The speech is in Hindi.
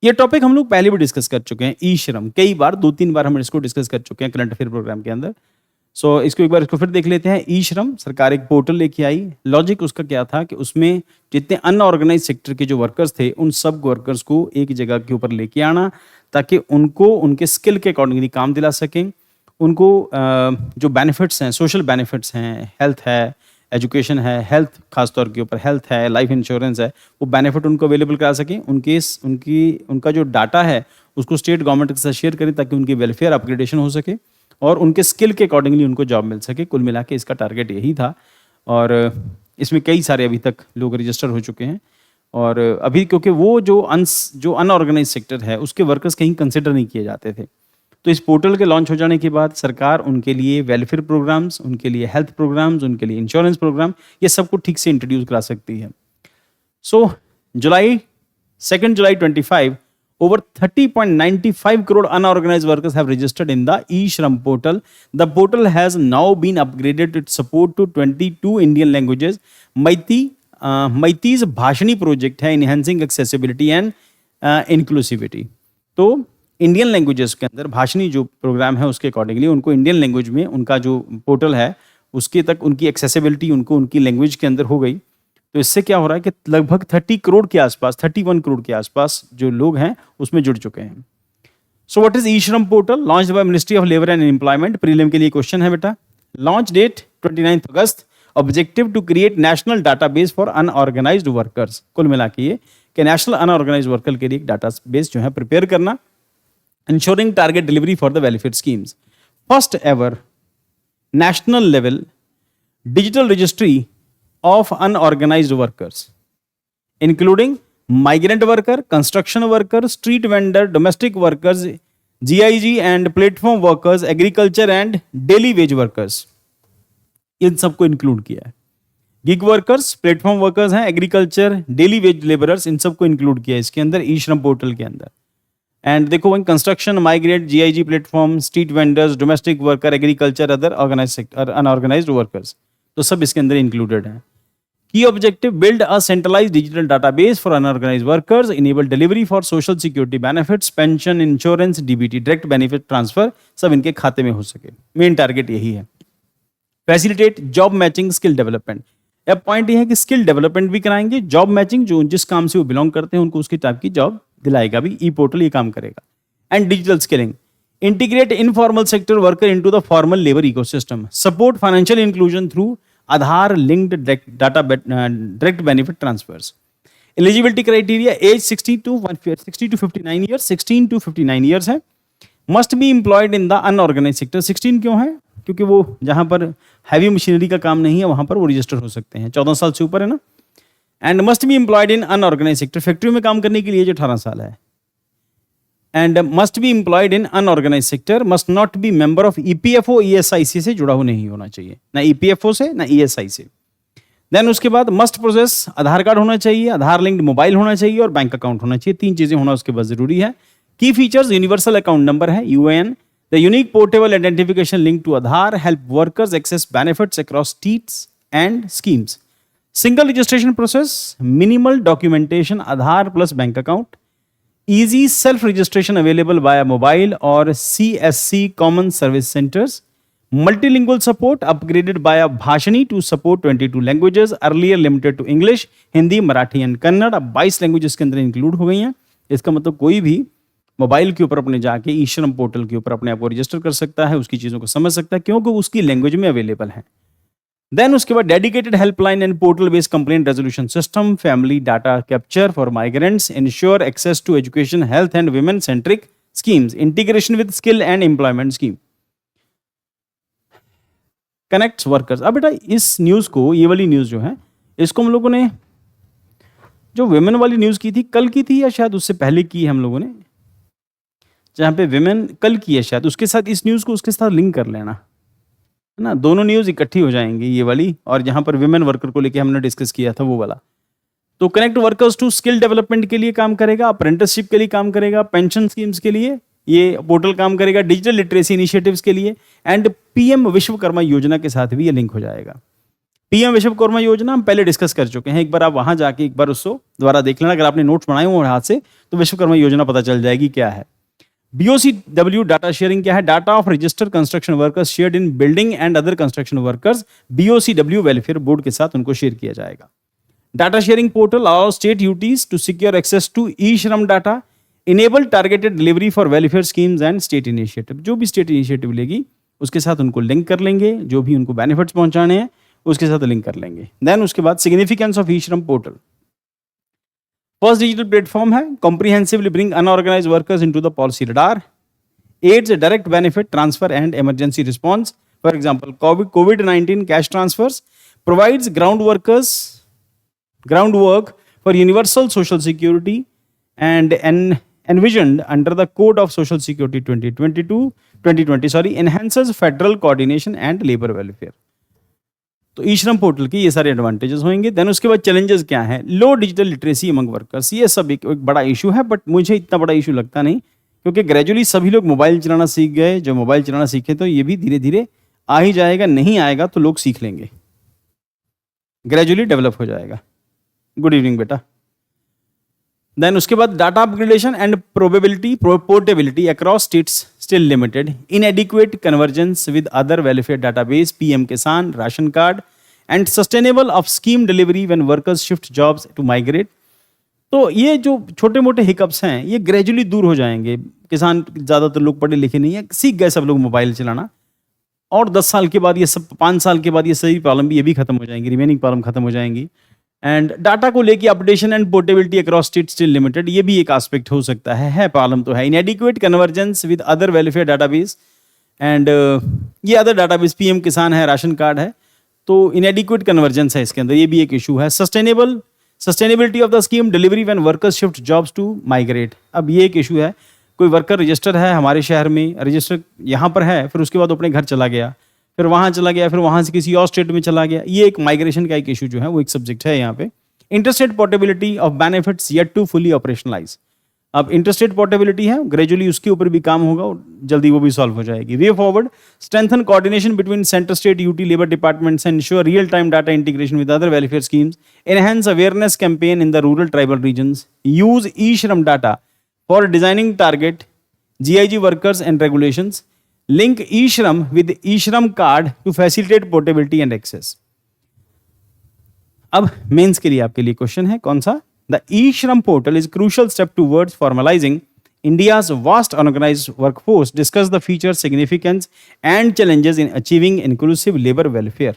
ये टॉपिक हम लोग पहले भी डिस्कस कर चुके हैं, ई श्रम कई बार, 2-3 बार हम इसको डिस्कस कर चुके हैं करंट अफेयर प्रोग्राम के अंदर। सो इसको एक बार इसको फिर देख लेते हैं। ई श्रम सरकार एक पोर्टल लेके आई। लॉजिक उसका क्या था कि उसमें जितने अनऑर्गेनाइज सेक्टर के जो वर्कर्स थे उन सब वर्कर्स को एक जगह के ऊपर लेके आना, ताकि उनको उनके स्किल के अकॉर्डिंगली काम दिला सकें। उनको जो बेनिफिट्स हैं, सोशल बेनिफिट्स हैं, हेल्थ है, एजुकेशन है, हेल्थ खासतौर के ऊपर हेल्थ है, लाइफ इंश्योरेंस है, वो बेनिफिट उनको अवेलेबल करा सकें। उनका जो डाटा है उसको स्टेट गवर्नमेंट के साथ शेयर करें, ताकि उनकी वेलफेयर अपग्रेडेशन हो सके और उनके स्किल के अकॉर्डिंगली उनको जॉब मिल सके। कुल मिला के इसका टारगेट यही था। और इसमें कई सारे अभी तक लोग रजिस्टर हो चुके हैं। और अभी क्योंकि वो जो अनऑर्गेनाइज सेक्टर है उसके वर्कर्स कहीं कंसिडर नहीं किए जाते थे, तो इस पोर्टल के लॉन्च हो जाने के बाद सरकार उनके लिए वेलफेयर प्रोग्राम्स, उनके लिए हेल्थ प्रोग्राम्स, उनके लिए इंश्योरेंस प्रोग्राम, ये सबको ठीक से इंट्रोड्यूस करा सकती है। सो जुलाई 25, over 30.95 crore unorganized workers have registered in the eShram portal. The portal has now been upgraded to support to 22 Indian languages. Maiti's Bhashini project है enhancing accessibility and inclusivity. तो इंडियन लैंग्वेजेस के अंदर भाषणी जो प्रोग्राम है उसके अकॉर्डिंगली उनको इंडियन लैंग्वेज में उनका जो पोर्टल है उसके तक उनकी एक्सेसिबिलिटी उनको उनकी लैंग्वेज के अंदर हो गई। तो इससे क्या हो रहा है कि लगभग 30 करोड़ के आसपास, 31 करोड़ के आसपास जो लोग हैं उसमें जुड़ चुके हैं। So what is eShram portal? Launched by ministry of labour and employment. Prelim के लिए क्वेश्चन है बेटा। लॉन्च डेट 29 अगस्त। Objective to create national database for unorganised workers. कुल मिला के ये कि नेशनल अनऑर्गेनाइज्ड वर्कर के लिए एक डाटाबेस जो है प्रिपेयर करना। Ensuring target delivery for the welfare schemes. First ever national level digital registry of unorganized workers, including migrant worker, construction worker, street vendor, domestic workers, GIG and platform workers, agriculture and daily wage workers. इन सबको इंक्लूड किया है। गिग वर्कर्स, प्लेटफॉर्म वर्कर्स हैं, एग्रीकल्चर, डेली वेज लेबरर्स, इन सबको इंक्लूड किया है इसके अंदर, ई श्रम पोर्टल के अंदर। एंड देखो वहीं construction, migrate, GIG platform, street vendors, domestic worker, agriculture, other organise sector, unorganised workers, तो सब इसके अंदर इंक्लूडेड है। Key objective, build a centralised digital database for unorganised workers, enable delivery for social security benefits, pension, insurance, DBT, direct benefit transfer, सब इनके खाते में हो सके। मेन टारगेट यही है। Facilitate job matching, skill development. अब पॉइंट ये है कि स्किल डेवलपमेंट भी कराएंगे, जॉब मैचिंग, जो जिस काम से वो बिलोंग करते हैं उनको उसकी टाइप की जॉब दिलाएगा भी, ई पोर्टल ये काम करेगा। And digital skilling, integrate informal sector worker into the formal labour ecosystem, support financial inclusion through Aadhaar linked direct benefit transfers. Eligibility criteria, age 60 to 59 years, 16 to 59 years है। Must be employed in the unorganise sector. 16 क्यों है? क्योंकि वो जहां पर हैवी मशीनरी का काम नहीं है वहां पर वो रजिस्टर हो सकते हैं। 14 साल से ऊपर है ना। And must be employed in unorganise sector, factory में काम करने के लिए जो 18 साल है। And must be employed in unorganise sector, must not be member of EPFO, ESIC से जुड़ा हुआ नहीं होना चाहिए, ना ईपीएफओ से ना ईएसआई से। देन उसके बाद मस्ट प्रोसेस, आधार कार्ड होना चाहिए, आधार लिंक्ड मोबाइल होना चाहिए और बैंक अकाउंट होना चाहिए। 3 चीजें होना उसके बाद जरूरी है। Key features, universal account number है, UAN, the unique portable identification link to Aadhaar, help workers access benefits across states and schemes. Single registration process, minimal documentation, Aadhaar plus bank account, easy self registration available via mobile और CSC common service centres, multilingual support upgraded by Bhashini to support 22 languages, earlier limited to English, Hindi, Marathi and Kannada. अब 22 लैंग्वेजेस के अंदर इंक्लूड हो गई हैं। इसका मतलब कोई भी मोबाइल के ऊपर अपने जाके ई श्रम पोर्टल के ऊपर अपने आप को रजिस्टर कर सकता है, उसकी चीजों को समझ सकता है क्योंकि उसकी लैंग्वेज में अवेलेबल है। देन उसके बाद dedicated helpline and portal based complaint resolution system, family data capture for migrants, ensure access to education, health and women centric schemes, integration with skill and employment scheme, connects workers. अब बेटा इस न्यूज को, ये वाली न्यूज जो है इसको हम लोगों ने, जो वुमेन वाली न्यूज की थी कल की थी या शायद उससे पहले की हम लोगों ने, जहां पे विमेन कल की है शायद, उसके साथ इस न्यूज को उसके साथ लिंक कर लेना है ना। दोनों न्यूज इकट्ठी हो जाएंगी, ये वाली और जहां पर विमेन वर्कर को लेके हमने डिस्कस किया था वो वाला। तो connect workers to skill development के लिए काम करेगा, अप्रेंटिसशिप के लिए काम करेगा, पेंशन स्कीम्स के लिए ये पोर्टल काम करेगा, डिजिटल लिटरेसी इनिशिएटिव्स के लिए एंड पीएम विश्वकर्मा योजना के साथ भी ये लिंक हो जाएगा। पीएम विश्वकर्मा योजना हम पहले डिस्कस कर चुके हैं, एक बार आप वहां जाके एक बार उसको दोबारा देख लेना, अगर आपने नोट्स बनाए हो हाथ से तो विश्वकर्मा योजना पता चल जाएगी क्या है। BOCW डाटा शेयरिंग क्या है? Data of registered construction workers shared in building and other construction workers, BOCW welfare board के साथ उनको शेयर किया जाएगा। Data sharing portal allow state UTs to secure access to eShram data, enable targeted delivery for welfare schemes and state initiative. जो भी स्टेट इनिशिएटिव लेगी उसके साथ उनको लिंक कर लेंगे, जो भी उनको बेनिफिट्स पहुंचाने हैं उसके साथ लिंक कर लेंगे। देन उसके बाद significance of eShram portal, first digital platform है, comprehensively bring unorganised workers into the policy radar, aids direct benefit transfer and emergency response, for example COVID-19 cash transfers, provides groundwork for universal social security and envisioned under the Code of Social Security 2020 enhances federal coordination and labor welfare। तो ई-श्रम पोर्टल के ये सारे एडवांटेजेस होंगे। देन उसके बाद चैलेंजेस क्या है? लो डिजिटल लिटरेसी अमंग वर्कर्स, ये सब एक बड़ा इशू है, बट मुझे इतना बड़ा इशू लगता नहीं, क्योंकि ग्रेजुअली सभी लोग मोबाइल चलाना सीख गए। जो मोबाइल चलाना सीखे तो ये भी धीरे धीरे आ ही जाएगा, नहीं आएगा तो लोग सीख लेंगे, ग्रेजुअली डेवलप हो जाएगा। गुड इवनिंग बेटा। देन उसके बाद data upgradation and portability across states still limited, inadequate convergence with other welfare database, PM Kisan, ration card and sustainable of scheme delivery when workers shift jobs to migrate. तो ये जो छोटे मोटे हिकअप्स हैं ये ग्रेजुअली दूर हो जाएंगे। किसान ज़्यादातर लोग पढ़े लिखे नहीं है, सीख गए सब लोग मोबाइल चलाना, और 10 साल के बाद ये सब, 5 साल के बाद ये सही प्रॉब्लम भी ये भी खत्म हो जाएंगी, रिमेनिंग प्रॉब्लम खत्म हो जाएंगी। एंड डाटा को लेके updation and portability across state still limited, ये भी एक एस्पेक्ट हो सकता है प्रॉब्लम तो है। इनएडिक्वेट convergence with other welfare database and ये अदर डाटाबेस पीएम किसान है, राशन कार्ड है, तो इनएडिक्वेट कन्वर्जेंस है इसके अंदर, ये भी एक इशू है। Sustainability of the scheme delivery when workers shift jobs to migrate, अब ये एक इशू है। कोई वर्कर रजिस्टर है हमारे शहर में, रजिस्टर यहाँ पर है, फिर उसके बाद अपने घर चला गया, फिर वहाँ चला गया, फिर वहाँ से किसी और स्टेट में चला गया, ये एक माइग्रेशन का एक इशू जो है वो एक सब्जेक्ट है यहाँ पे। Interstate portability of benefits yet to fully operationalise, अब इंटरस्टेट पोर्टेबिलिटी है, ग्रेजुअली उसके ऊपर भी काम होगा और जल्दी वो भी सॉल्व हो जाएगी। Way forward, strengthen coordination between centre state UT labour departments and ensure real time data integration with other welfare schemes, enhance awareness campaign in the rural tribal regions, use eShram data for designing target GIG workers and regulations, link e-shram with e-shram card to facilitate portability and access। अब मेंस के लिए आपके लिए क्वेश्चन है कौन सा? The e-shram portal is crucial step towards formalizing India's vast unorganized workforce. Discuss the features, significance and challenges in achieving inclusive labor welfare।